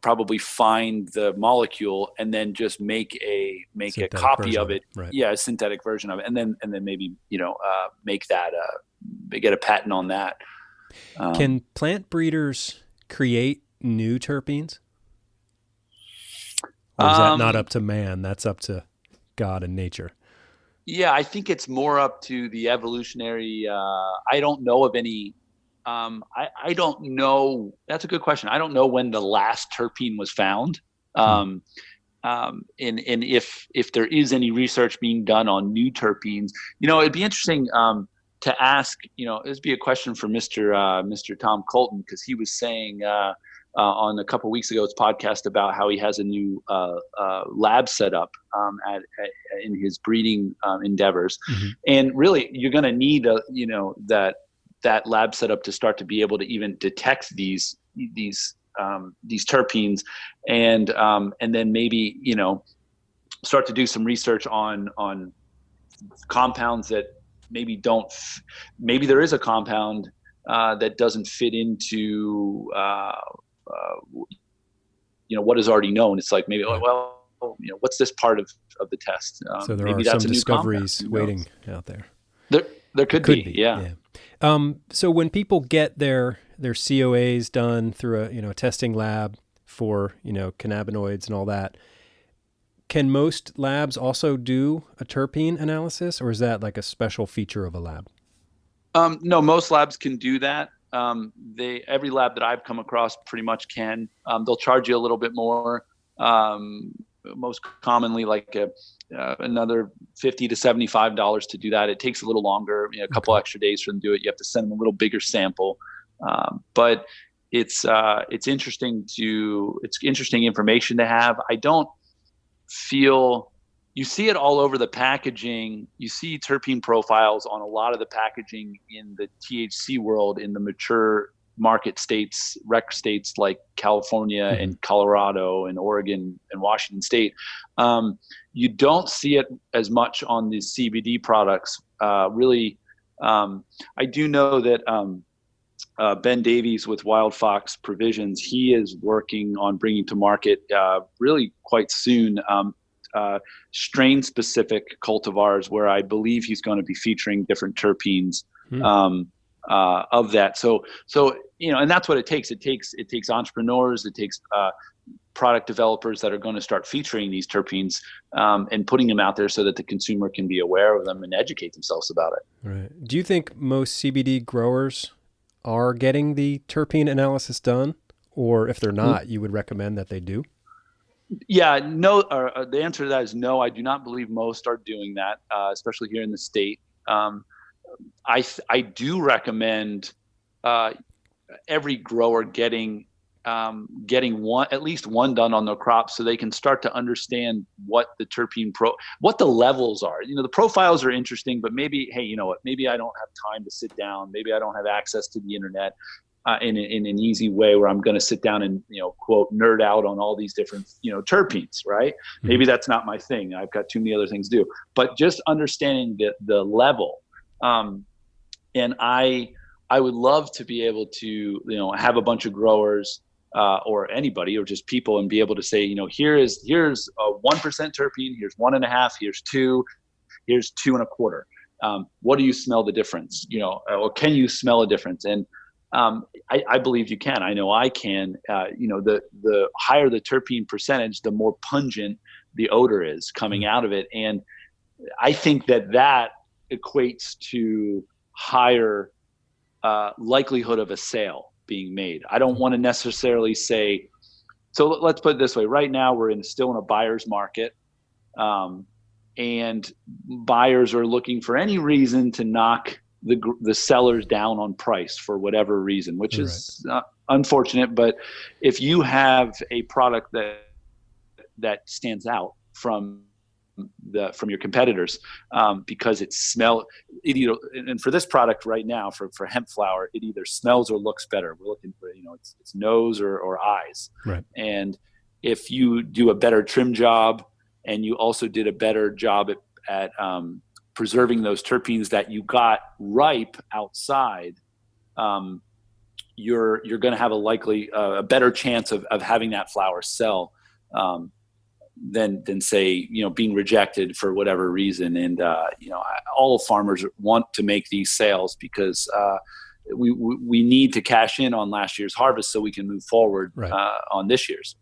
probably find the molecule and then just make a Synthetic copy version of of it, it. right? Yeah, a synthetic version of it, and then maybe make that get a patent on that. Can plant breeders create new terpenes? Or is that not Um, up to man? That's up to God and nature. Yeah, I think it's more up to the evolutionary. I don't know of any. I don't know. That's a good question. I don't know when the last terpene was found. Hmm. And if there is any research being done on new terpenes, it'd be interesting to ask. This would be a question for Mr. Tom Colton, because he was saying on a couple of weeks ago's podcast about how he has a new lab set up in his breeding endeavors, Mm-hmm. and really you're going to need that lab setup to start to be able to even detect these terpenes, and then maybe start to do some research on compounds that maybe don't. Maybe there is a compound that doesn't fit into what is already known. It's like maybe, Right. well, what's this part of the test? So there are Maybe that's some a new compound. discoveries Who waiting knows? out there. There There could could be, be, yeah. yeah. So when people get their COAs done through a testing lab for cannabinoids and all that, can most labs also do a terpene analysis, or is that like a special feature of a lab? No, most labs can do that. Every lab that I've come across pretty much can. They'll charge you a little bit more. Um, Most commonly, like another $50 to $75 to do that. It takes a little longer, a couple Okay. extra days for them to do it. You have to send them a little bigger sample, but it's interesting it's interesting information to have. I don't feel You see it all over the packaging. You see terpene profiles on a lot of the packaging in the THC world, in the mature market states, rec states like California Mm-hmm. and Colorado and Oregon and Washington State. You don't see it as much on the CBD products. Really, I do know that Ben Davies with Wild Fox Provisions, he is working on bringing to market really quite soon strain-specific cultivars, where I believe he's going to be featuring different terpenes Hmm. of that. So and that's what it takes. It takes entrepreneurs. It takes product developers that are going to start featuring these terpenes and putting them out there so that the consumer can be aware of them and educate themselves about it. Right. Do you think most CBD growers are getting the terpene analysis done, or if they're not, you would recommend that they do? Yeah, no. The answer to that is no. I do not believe most are doing that, especially here in the state. I do recommend every grower getting at least one done on their crops, so they can start to understand what what the levels are. The profiles are interesting, but maybe, hey, you know what? Maybe I don't have time to sit down. Maybe I don't have access to the internet in an easy way where I'm going to sit down and quote nerd out on all these different terpenes, right? Mm-hmm. Maybe that's not my thing. I've got too many other things to do. But just understanding the level, and I would love to be able to have a bunch of growers or anybody or just people and be able to say, here's a 1% terpene, here's 1.5, here's 2, here's 2.25. What do you smell the difference? Or can you smell a difference? And I believe you can. I know I can. The higher the terpene percentage, the more pungent the odor is coming out of it. And I think that equates to higher likelihood of a sale being made. I don't want to necessarily say, so let's put it this way. Right now, we're still in a buyer's market. And buyers are looking for any reason to knock the sellers down on price for whatever reason, which Right. is unfortunate. But if you have a product that stands out from from your competitors, because and for this product right now, for hemp flower, it either smells or looks better. We're looking for, it's nose or eyes. Right. And if you do a better trim job, and you also did a better job at preserving those terpenes that you got ripe outside, you're going to have a better chance of having that flower sell than say, being rejected for whatever reason. And all farmers want to make these sales because we need to cash in on last year's harvest so we can move forward on this year's.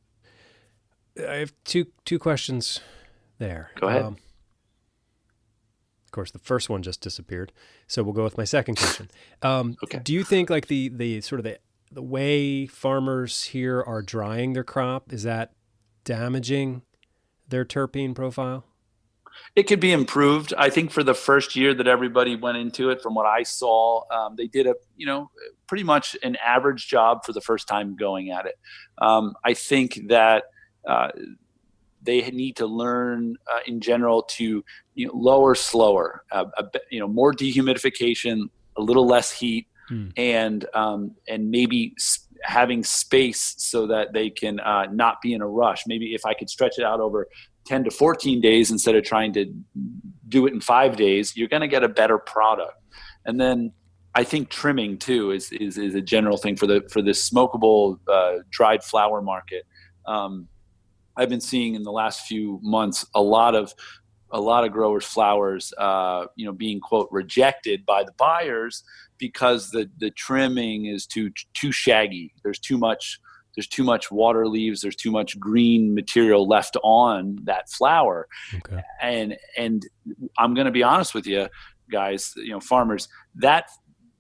I have two questions there. Go ahead. Of course, the first one just disappeared, so we'll go with my second question. Okay. Do you think like the sort of the way farmers here are drying their crop, is that damaging their terpene profile? It could be improved. I think for the first year that everybody went into it, from what I saw, they did pretty much an average job for the first time going at it. I think that they need to learn in general to lower slower, more dehumidification, a little less heat, and maybe having space so that they can not be in a rush. Maybe if I could stretch it out over 10 to 14 days instead of trying to do it in 5 days, you're going to get a better product. And then I think trimming too is a general thing for this smokable dried flower market. I've been seeing in the last few months a lot of growers' flowers, being quote rejected by the buyers because the trimming is too shaggy. There's too much water leaves. There's too much green material left on that flower. Okay. And I'm going to be honest with you guys, farmers,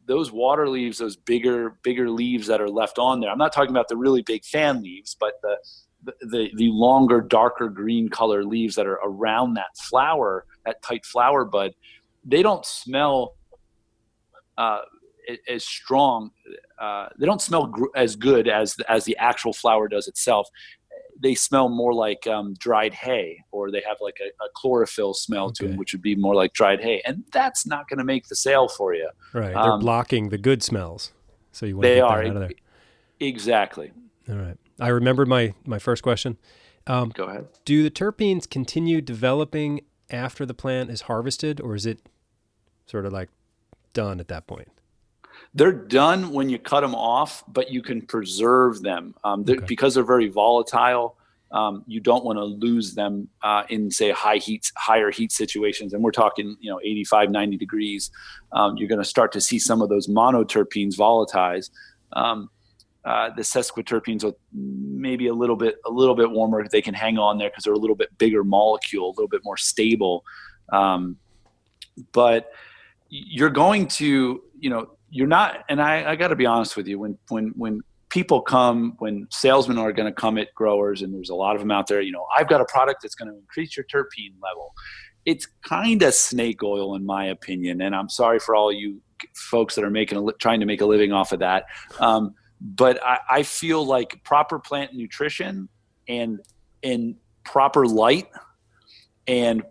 those water leaves, those bigger leaves that are left on there. I'm not talking about the really big fan leaves, but the longer, darker green color leaves that are around that flower, that tight flower bud, they don't smell as strong. They don't smell as good as the actual flower does itself. They smell more like dried hay, or they have like a chlorophyll smell to them, which would be more like dried hay. And that's not going to make the sale for you. Right. They're blocking the good smells. So you want to get that out of there. Exactly. All right. I remembered my first question. Go ahead. Do the terpenes continue developing after the plant is harvested, or is it sort of like done at that point? They're done when you cut them off, but you can preserve them because they're very volatile. You don't want to lose them in, say, higher heat situations. And we're talking, 85, 90 degrees. You're going to start to see some of those monoterpenes volatilize. The sesquiterpenes are maybe a little bit warmer. They can hang on there because they're a little bit bigger molecule, a little bit more stable. But you're going to, you're not, and I got to be honest with you, when people come, when salesmen are going to come at growers, and there's a lot of them out there, I've got a product that's going to increase your terpene level. It's kind of snake oil, in my opinion. And I'm sorry for all you folks that are trying to make a living off of that. But I feel like proper plant nutrition and proper light and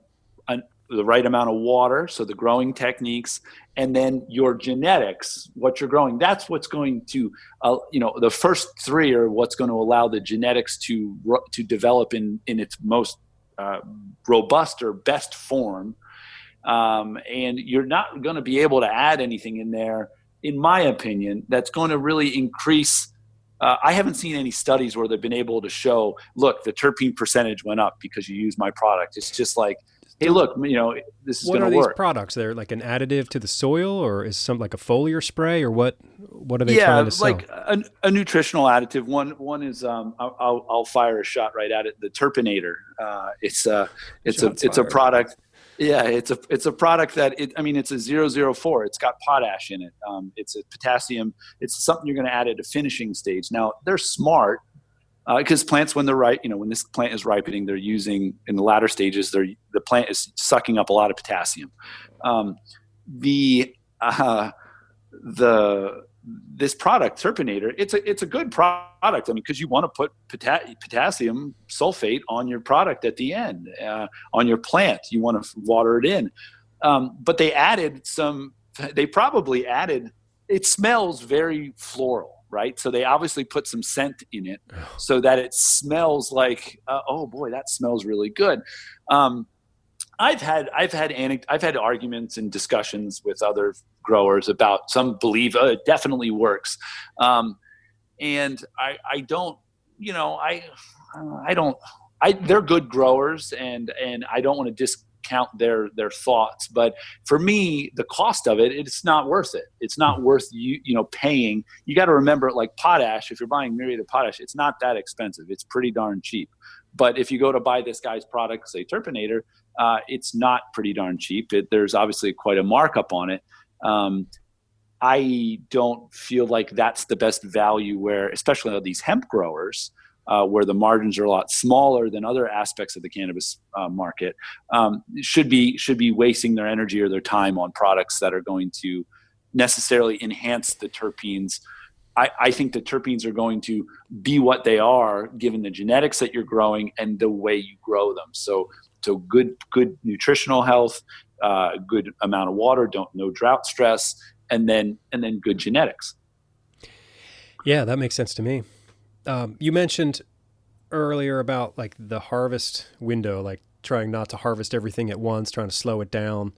the right amount of water, so the growing techniques, and then your genetics, what you're growing, that's what's going to, the first three are what's going to allow the genetics to develop in its most robust or best form. And you're not going to be able to add anything in there, in my opinion, that's going to really increase. I haven't seen any studies where they've been able to show, look, the terpene percentage went up because you use my product. It's just like, hey, look, this is going to work. What are these products? They're like an additive to the soil, or is some like a foliar spray, or what are they trying to sell? Yeah, like a nutritional additive. One is I'll fire a shot right at it. The Terpenator. It's a product. Yeah, it's a product that it's a 004. It's got potash in it. It's a potassium. It's something you're going to add at a finishing stage. Now they're smart because plants, when they're ripe, when this plant is ripening, they're using in the latter stages. The plant is sucking up a lot of potassium. The this product, Terpenator, it's a good product. I mean, because you want to put potassium sulfate on your product at the end, on your plant. You want to water it in. But they probably added, it smells very floral, right? So they obviously put some scent in it so that it smells like, oh boy, that smells really good. I've had arguments and discussions with other growers about, some believe it definitely works, and I don't, I don't. They're good growers, and I don't want to discount their thoughts, but for me, the cost of it's not worth it. It's not worth paying. You got to remember, like potash, if you're buying myriad of potash, it's not that expensive. It's pretty darn cheap. But if you go to buy this guy's product, say Terpenator, it's not pretty darn cheap. There's obviously quite a markup on it. I don't feel like that's the best value, where, especially on these hemp growers, where the margins are a lot smaller than other aspects of the cannabis market, should be wasting their energy or their time on products that are going to necessarily enhance the terpenes. I think the terpenes are going to be what they are given the genetics that you're growing and the way you grow them. So good nutritional health, good amount of water, no drought stress, and then good genetics. Yeah, that makes sense to me. You mentioned earlier about like the harvest window, like trying not to harvest everything at once, trying to slow it down.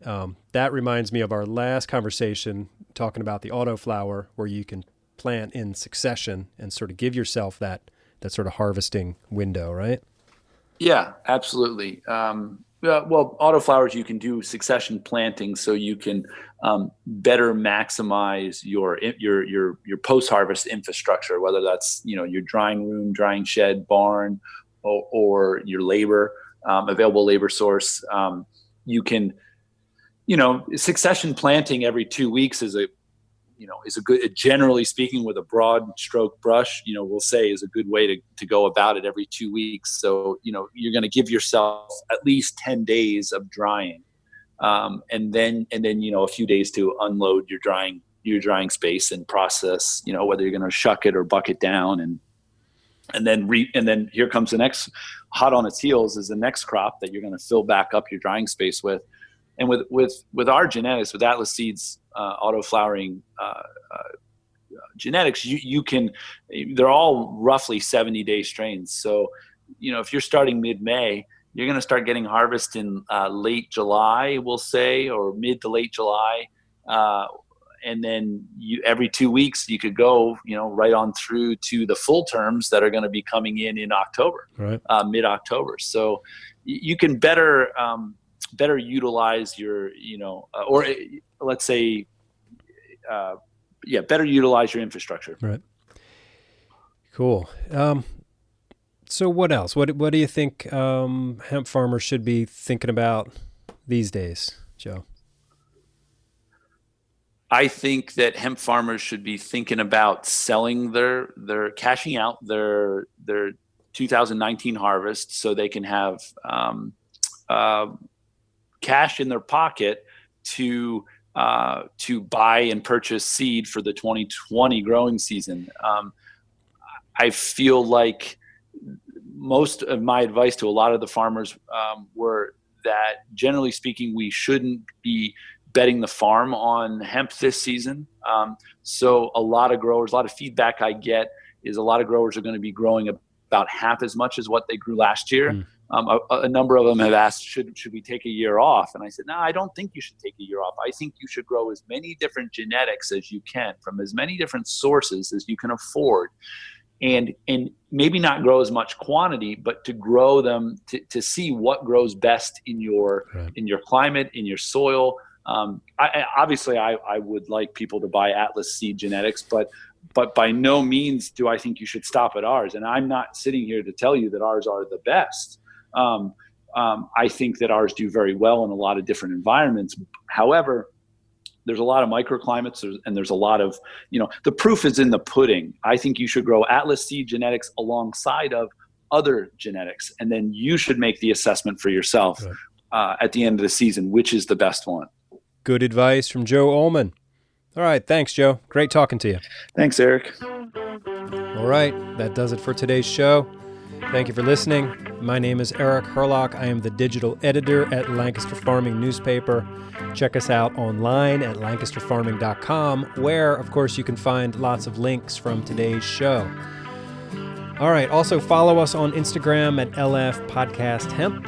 That reminds me of our last conversation talking about the autoflower, where you can plant in succession and sort of give yourself that sort of harvesting window, right? Yeah, absolutely. Well, autoflowers, you can do succession planting, so you can better maximize your post-harvest infrastructure, whether that's your drying room, drying shed, barn, or your labor, available labor source. You can, succession planting every 2 weeks is a good, generally speaking, with a broad stroke brush, we'll say, is a good way to go about it every 2 weeks. So, you're going to give yourself at least 10 days of drying, and then a few days to unload your drying space and process, whether you're going to shuck it or buck it down, and then here comes the next, hot on its heels is the next crop that you're going to fill back up your drying space with. And with our genetics, with Atlas Seeds auto-flowering genetics, you can, they're all roughly 70-day strains. So, if you're starting mid-May, you're going to start getting harvest in late July, we'll say, or mid to late July. And then every 2 weeks, you could go, right on through to the full terms that are going to be coming in October, right. Mid-October. So you can better utilize your, or let's say, better utilize your infrastructure. Right. Cool. So what else? What do you think hemp farmers should be thinking about these days, Joe? I think that hemp farmers should be thinking about selling their cashing out their 2019 harvest, so they can have cash in their pocket to buy and purchase seed for the 2020 growing season. I feel like most of my advice to a lot of the farmers were that, generally speaking, we shouldn't be betting the farm on hemp this season. So a lot of feedback I get is a lot of growers are going to be growing about half as much as what they grew last year. A number of them have asked, should we take a year off? And I said, no, I don't think you should take a year off. I think you should grow as many different genetics as you can from as many different sources as you can afford, and maybe not grow as much quantity, but to grow them to see what grows best in your climate, in your soil. I would like people to buy Atlas Seed genetics, but by no means do I think you should stop at ours. And I'm not sitting here to tell you that ours are the best. I think that ours do very well in a lot of different environments. However, there's a lot of microclimates, and there's a lot of, the proof is in the pudding. I think you should grow Atlas Seed genetics alongside of other genetics, and then you should make the assessment for yourself at the end of the season, which is the best one. Good advice from Joe Ullman. All right. Thanks, Joe. Great talking to you. Thanks, Eric. All right. That does it for today's show. Thank you for listening. My name is Eric Herlock. I am the digital editor at Lancaster Farming Newspaper. Check us out online at lancasterfarming.com, where, of course, you can find lots of links from today's show. All right. Also, follow us on Instagram at LF Podcast Hemp.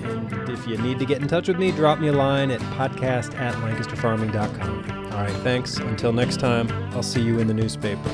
And if you need to get in touch with me, drop me a line at podcast@lancasterfarming.com. All right. Thanks. Until next time, I'll see you in the newspaper.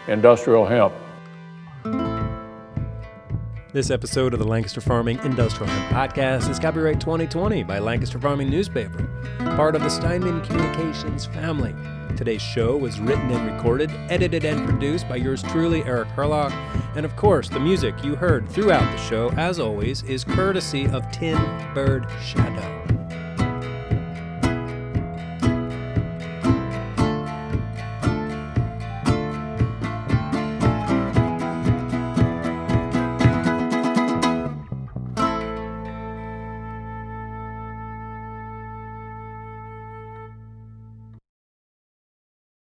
Industrial hemp. This episode of the Lancaster Farming Industrial Hemp Podcast is copyright 2020 by Lancaster Farming Newspaper, part of the Steinman Communications family. Today's show was written and recorded, edited and produced by yours truly, Eric Herlock. And of course, the music you heard throughout the show, as always, is courtesy of Tin Bird Shadow.